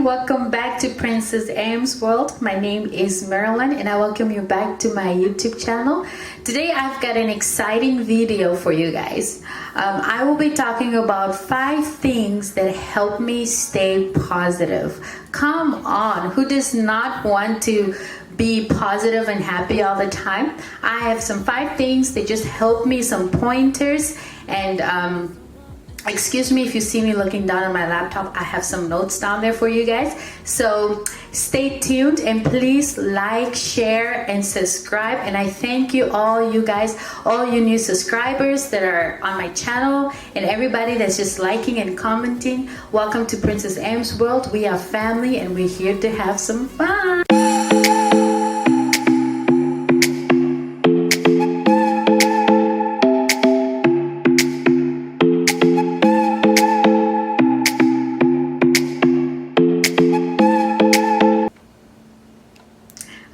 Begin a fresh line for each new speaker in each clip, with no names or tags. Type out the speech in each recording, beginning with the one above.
welcome back to Princess Am's World. My name is Marilyn and I welcome you back to my YouTube channel. Today I've got an exciting video for you guys. I will be talking about 5 things that help me stay positive. Come on, who does not want to be positive and happy all the time? I have some 5 things that just help me, some pointers, and excuse me if you see me looking down on my laptop. I have some notes down there for you guys. So stay tuned and please like, share, and subscribe. And I thank you all, you guys, all you new subscribers that are on my channel and everybody that's just liking and commenting. Welcome to Princess Am's World. We are family and we're here to have some fun.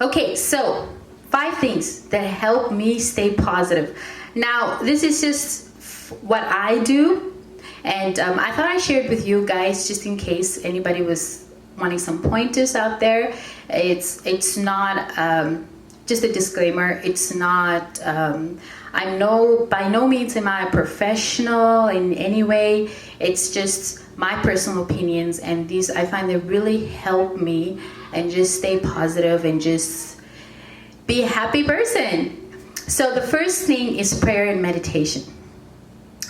Okay, so 5 things that help me stay positive. Now, this is just what I do, and I thought I shared with you guys just in case anybody was wanting some pointers out there. It's not just a disclaimer. It's not. By no means am I a professional in any way. It's just my personal opinions, and these I find they really help me and just stay positive and just be a happy person. So the first thing is prayer and meditation.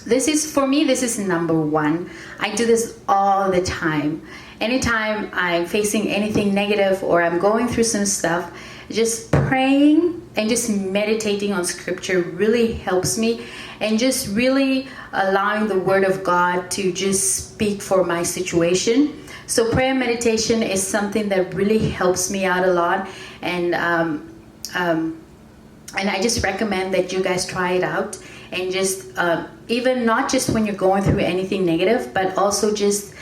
This is, for me, this is number 1. I do this all the time. Anytime I'm facing anything negative or I'm going through some stuff, just praying and just meditating on scripture really helps me, and just really allowing the word of God to just speak for my situation. So prayer and meditation is something that really helps me out a lot, and I just recommend that you guys try it out, and just even not just when you're going through anything negative, but also it's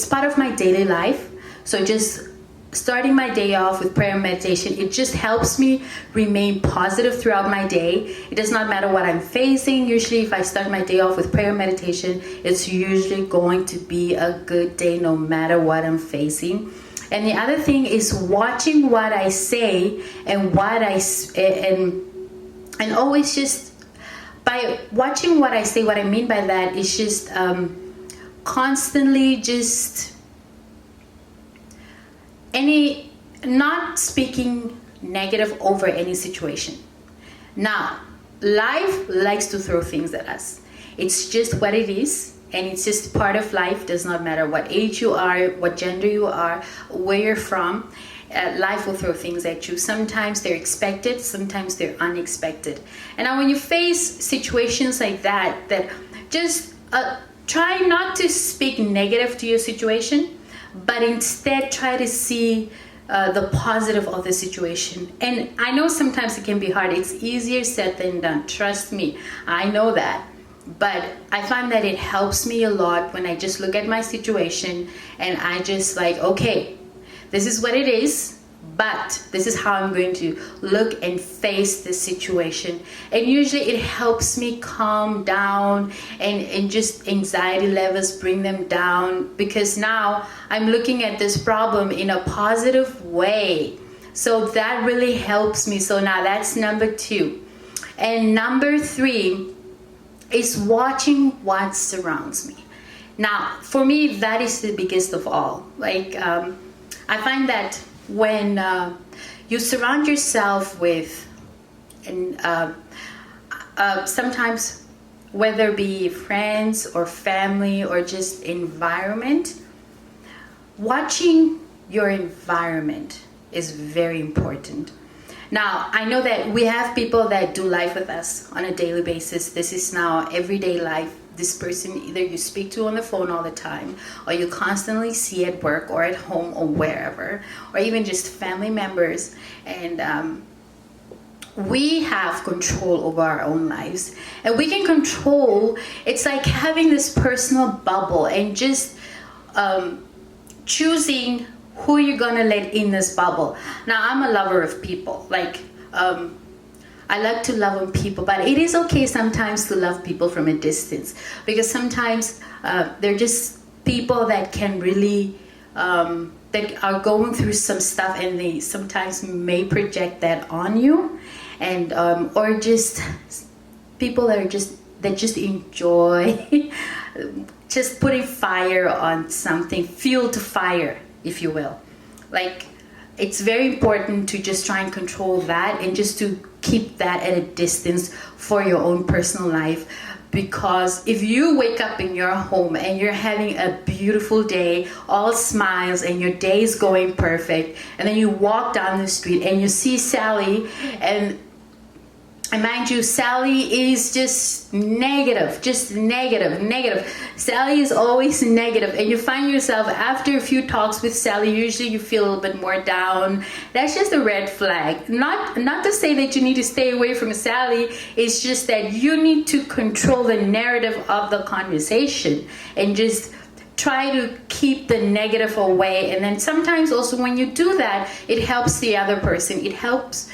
part of my daily life. So just starting my day off with prayer and meditation, it just helps me remain positive throughout my day. It does not matter what I'm facing. Usually if I start my day off with prayer and meditation, it's usually going to be a good day no matter what I'm facing. And the other thing is watching what I say and and always just by watching what I say. What I mean by that is just constantly just not speaking negative over any situation. Now, life likes to throw things at us. It's just what it is, and it's just part of life. Does not matter what age you are, what gender you are, where you're from. Life will throw things at you. Sometimes they're expected, sometimes they're unexpected. And now when you face situations like that just try not to speak negative to your situation, but instead try to see the positive of the situation. And I know sometimes it can be hard. It's easier said than done. Trust me, I know that. But I find that it helps me a lot when I just look at my situation and I just like, okay, this is what it is, but this is how I'm going to look and face this situation. And usually it helps me calm down, and just anxiety levels, bring them down, because now I'm looking at this problem in a positive way. So that really helps me. So now that's number 2. And number 3 is watching what surrounds me. Now, for me, that is the biggest of all. Like, I find that when you surround yourself with, and sometimes whether it be friends or family or just environment, watching your environment is very important. Now, I know that we have people that do life with us on a daily basis. This is now everyday life. This person either you speak to on the phone all the time, or you constantly see at work or at home or wherever, or even just family members. And we have control over our own lives, and we can control. It's like having this personal bubble and just choosing who you're gonna let in this bubble. Now, I'm a lover of people. Like, I like to love on people, but it is okay sometimes to love people from a distance, because sometimes they're just people that can really that are going through some stuff, and they sometimes may project that on you, and or just people that are just enjoy just putting fire on something, fuel to fire, if you will. Like, it's very important to just try and control that, and just to keep that at a distance for your own personal life. Because if you wake up in your home and you're having a beautiful day, all smiles, and your day is going perfect, and then you walk down the street and you see Sally, and mind you, Sally is just negative. Sally is always negative, and you find yourself, after a few talks with Sally, usually you feel a little bit more down. That's just a red flag. Not to say that you need to stay away from Sally. It's just that you need to control the narrative of the conversation, and just try to keep the negative away. And then sometimes also when you do that, it helps the other person. It helps.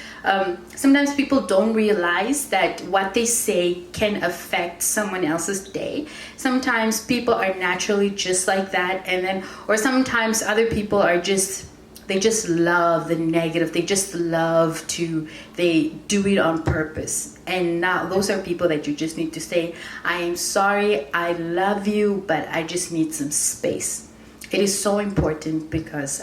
Sometimes people don't realize that what they say can affect someone else's day. Sometimes people are naturally just like that, and then, or sometimes other people are just, they just love the negative. They do it on purpose. And now those are people that you just need to say, I am sorry, I love you, but I just need some space. It is so important, because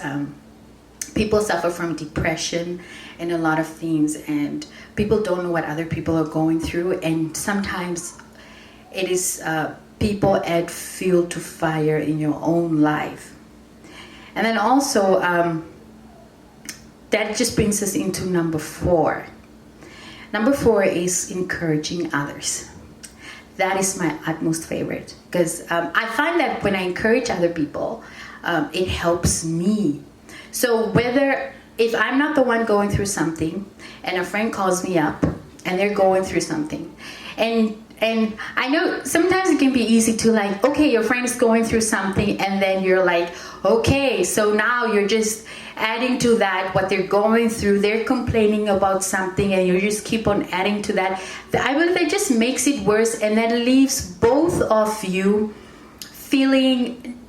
people suffer from depression and a lot of things, and people don't know what other people are going through, and sometimes it is people add fuel to fire in your own life. And then also that just brings us into number 4. Number 4 is encouraging others. That is my utmost favorite, because I find that when I encourage other people, it helps me. So if I'm not the one going through something, and a friend calls me up and they're going through something, and I know sometimes it can be easy to, like, okay, your friend is going through something, and then you're like, okay, so now you're just adding to that what they're going through. They're complaining about something, and you just keep on adding to that. I believe that just makes it worse, and that leaves both of you feeling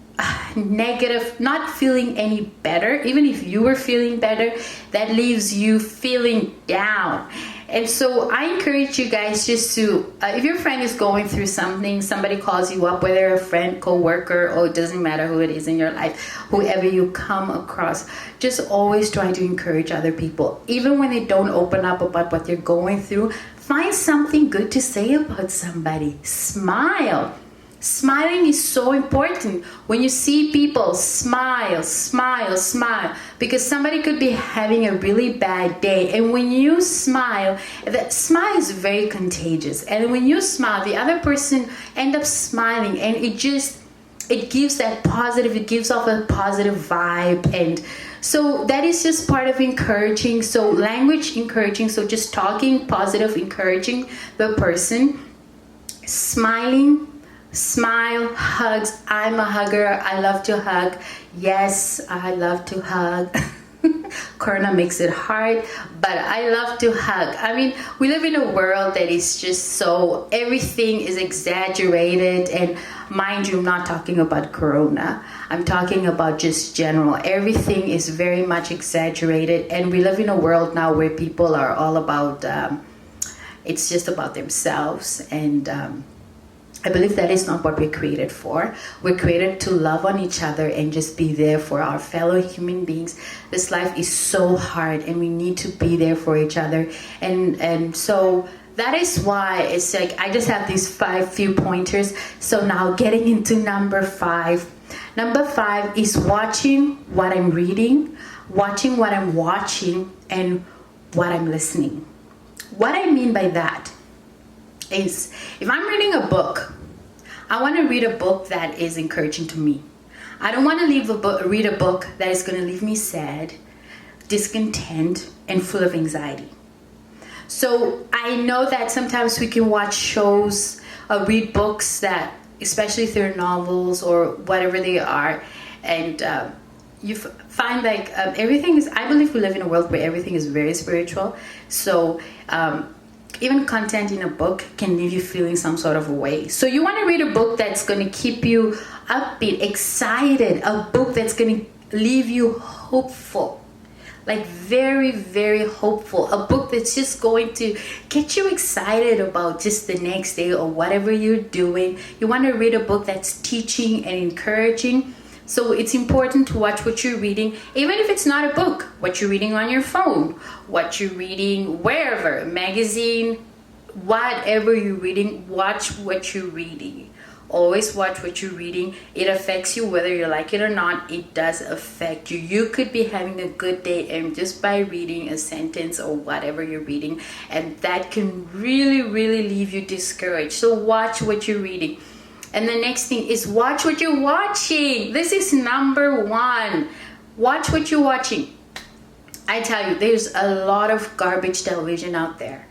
negative, not feeling any better. Even if you were feeling better, that leaves you feeling down. And so I encourage you guys just to, if your friend is going through something, somebody calls you up, whether a friend, co-worker, or it doesn't matter who it is in your life, whoever you come across, just always try to encourage other people. Even when they don't open up about what they're going through, find something good to say about somebody. Smile. Smiling is so important. When you see people, smile, smile, smile, because somebody could be having a really bad day, and when you smile, that smile is very contagious, and when you smile, the other person end up smiling, and it gives that positive, it gives off a positive vibe. And so that is just part of encouraging. So language encouraging, so just talking positive, encouraging the person, smiling. Smile, hugs. I'm a hugger. I love to hug. Yes, I love to hug. Corona makes it hard, but I love to hug. I mean, we live in a world that is just so, everything is exaggerated. And mind you, I'm not talking about Corona. I'm talking about just general. Everything is very much exaggerated. And we live in a world now where people are all about, it's just about themselves. And I believe that is not what we're created for. We're created to love on each other and just be there for our fellow human beings. This life is so hard, and we need to be there for each other. And so that is why it's like, I just have these few pointers. So now getting into number 5. Number 5 is watching what I'm reading, watching what I'm watching, and what I'm listening. What I mean by that is, if I'm reading a book, I want to read a book that is encouraging to me. I don't want to read a book that is going to leave me sad, discontent, and full of anxiety. So I know that sometimes we can watch shows, read books that, especially if they're novels or whatever they are, and you find like everything is, I believe we live in a world where everything is very spiritual. So even content in a book can leave you feeling some sort of a way. So you want to read a book that's going to keep you upbeat, excited, a book that's going to leave you hopeful, like very, very hopeful, a book that's just going to get you excited about just the next day or whatever you're doing. You want to read a book that's teaching and encouraging. So it's important to watch what you're reading, even if it's not a book, what you're reading on your phone, what you're reading wherever, magazine, whatever you're reading, watch what you're reading. Always watch what you're reading. It affects you whether you like it or not. It does affect you. You could be having a good day and just by reading a sentence or whatever you're reading, and that can really, really leave you discouraged. So watch what you're reading. And the next thing is watch what you're watching. This is number one. Watch what you're watching. I tell you, there's a lot of garbage television out there.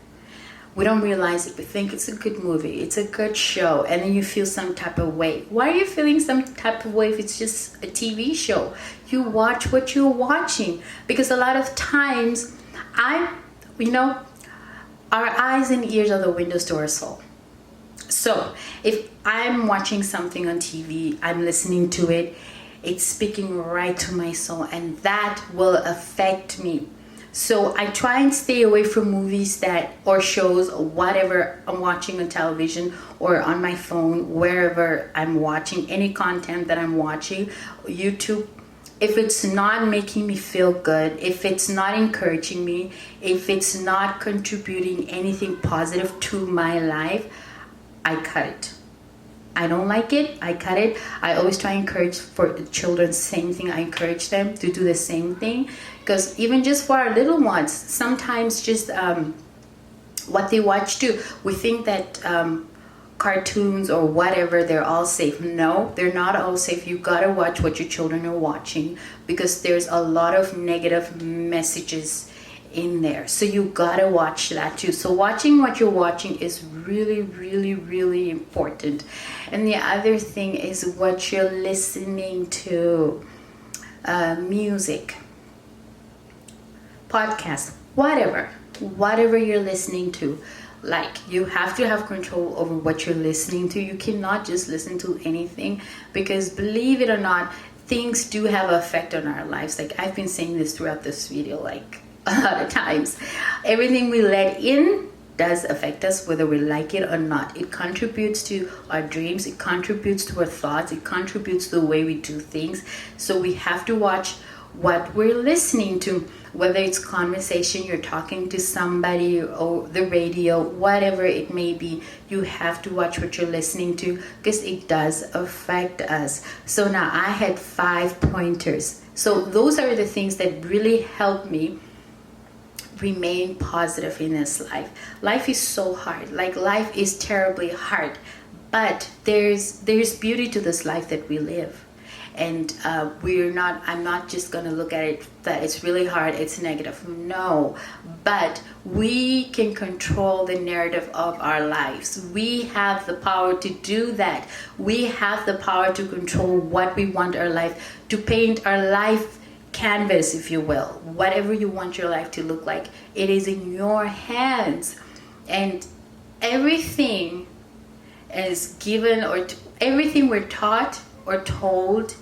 We don't realize it. We think it's a good movie, it's a good show, and then you feel some type of way. Why are you feeling some type of way if it's just a TV show? You watch what you're watching, because a lot of times, our eyes and ears are the windows to our soul. So if I'm watching something on TV, I'm listening to it, it's speaking right to my soul, and that will affect me. So I try and stay away from movies or shows or whatever I'm watching on television or on my phone, wherever I'm watching any content that I'm watching, YouTube. If it's not making me feel good, if it's not encouraging me, if it's not contributing anything positive to my life, I cut it. I don't like it, I cut it. I always try and encourage for children, same thing. I encourage them to do the same thing, because even just for our little ones, sometimes just what they watch too, we think that cartoons or whatever, they're all safe. No, they're not all safe. You gotta watch what your children are watching, because there's a lot of negative messages in there. So you gotta watch that too. So watching what you're watching is really, really, really important. And the other thing is what you're listening to. Music, podcast, whatever you're listening to. Like, you have to have control over what you're listening to. You cannot just listen to anything, because believe it or not, things do have an effect on our lives. Like, I've been saying this throughout this video, like a lot of times. Everything we let in does affect us, whether we like it or not. It contributes to our dreams, it contributes to our thoughts, it contributes to the way we do things. So we have to watch what we're listening to, whether it's conversation, you're talking to somebody, or the radio, whatever it may be. You have to watch what you're listening to, because it does affect us. So now I had 5 pointers. So those are the things that really help me remain positive in this life. Life is so hard. Like, life is terribly hard, but there's beauty to this life that we live. And I'm not just going to look at it that it's really hard, it's negative. No, but we can control the narrative of our lives. We have the power to do that. We have the power to control what we want our life, to paint our life canvas, if you will. Whatever you want your life to look like, it is in your hands. And everything is given, or everything we're taught or told,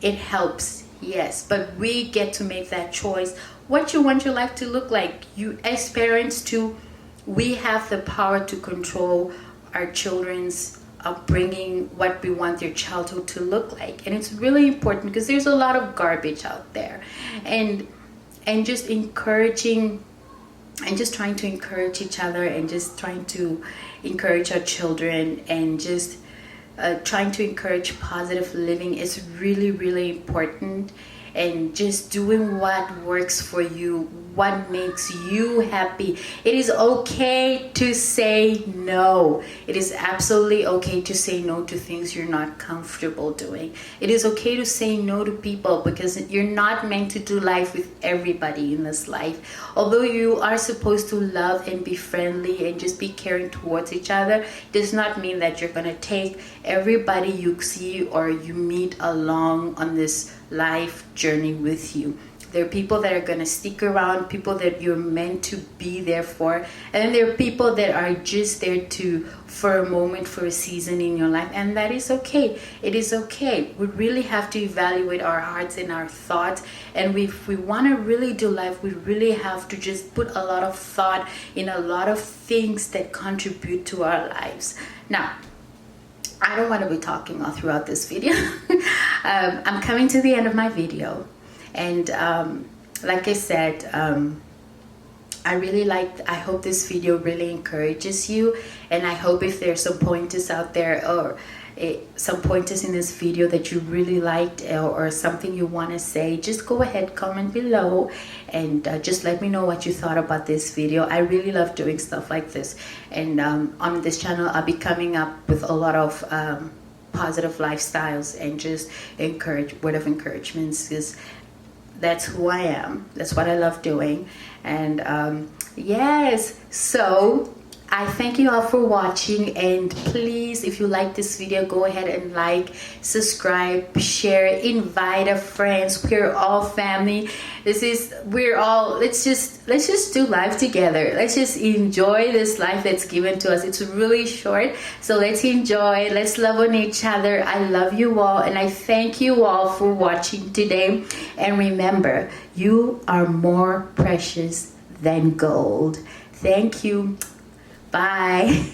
it helps, yes, but we get to make that choice, what you want your life to look like. You, as parents too, we have the power to control our children's upbringing, what we want their childhood to look like. And it's really important, because there's a lot of garbage out there, and just encouraging, and just trying to encourage each other, and just trying to encourage our children, and just trying to encourage positive living is really, really important. And just doing what works for you, what makes you happy. It is okay to say no. It is absolutely okay to say no to things you're not comfortable doing. It is okay to say no to people, because you're not meant to do life with everybody in this life. Although you are supposed to love and be friendly and just be caring towards each other, it does not mean that you're going to take everybody you see or you meet along on this life journey with you. There are people that are going to stick around, people that you're meant to be there for. And then there are people that are just there for a moment, for a season in your life. And that is okay. It is okay. We really have to evaluate our hearts and our thoughts. And if we want to really do life, we really have to just put a lot of thought in a lot of things that contribute to our lives. Now, I don't want to be talking all throughout this video. I'm coming to the end of my video. And like I said, I hope this video really encourages you. And I hope if there's some pointers out there, or some pointers in this video that you really liked, or something you want to say, just go ahead, comment below, and just let me know what you thought about this video. I really love doing stuff like this. And on this channel, I'll be coming up with a lot of positive lifestyles and just word of encouragements, because that's who I am. That's what I love doing. And yes, so I thank you all for watching, and please, if you like this video, go ahead and like, subscribe, share, invite a friends. We're all family. Let's just do life together. Let's just enjoy this life that's given to us. It's really short, so let's enjoy. Let's love on each other. I love you all, and I thank you all for watching today. And remember, you are more precious than gold. Thank you. Bye.